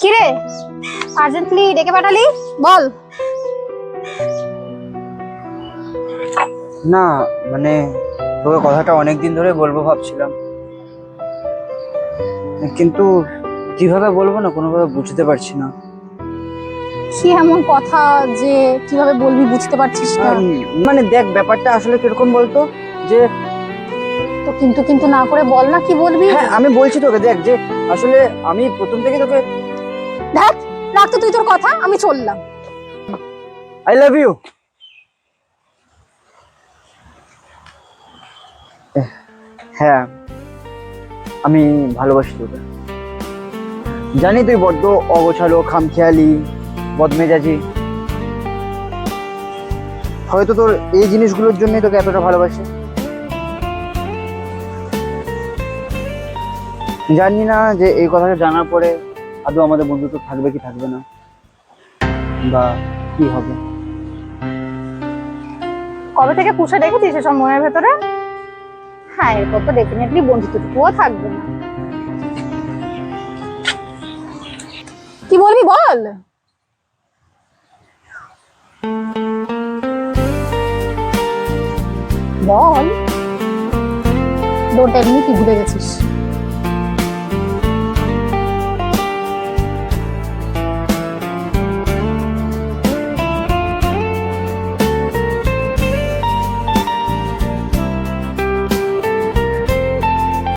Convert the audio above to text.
কিরে, আর্জেন্টলি ডেকে পাঠালি? বল। না মানে তোকে কথাটা অনেকদিন ধরে বলবো ভাবছিলাম, কিন্তু কিভাবে বলবো না কোনোভাবে বুঝতে পারছি না। কি এমন কথা যে কিভাবে বলবি বুঝতে পারছিস না? মানে দেখ ব্যাপারটা আসলে কিরকম বলতো, যে তো কিন্তু কিন্তু না করে বল না কি বলবি। হ্যাঁ আমি বলছি তোকে, দেখ যে আসলে আমি প্রথম থেকে তোকে দেখ, রাখ তো তুই তোর কথা, আমি চললাম। I love you. হ্যাঁ আমি ভালোবাসি তোকে। জানি তুই বড্ড অগোছালো, খামখেয়ালি, বদমেজাজি। হয়তো তোর এই জিনিসগুলোর জন্যই তোকে এতটা ভালোবাসি। জানি না যে এই কথাটা জানার পরে আদৌ আমাদের বন্ধুত্ব থাকবে কি থাকবে না, বা কি হবে। কবে থেকে পুষে দেখেছিস এসব মনের ভেতরে? হ্যাঁ, এরপর তো ডেফিনেটলি বন্ধুত্বটুকুও থাকবে না। কি বলবি বল। বল, ডোন্ট টেল মি তুই ভুলে গেছিস।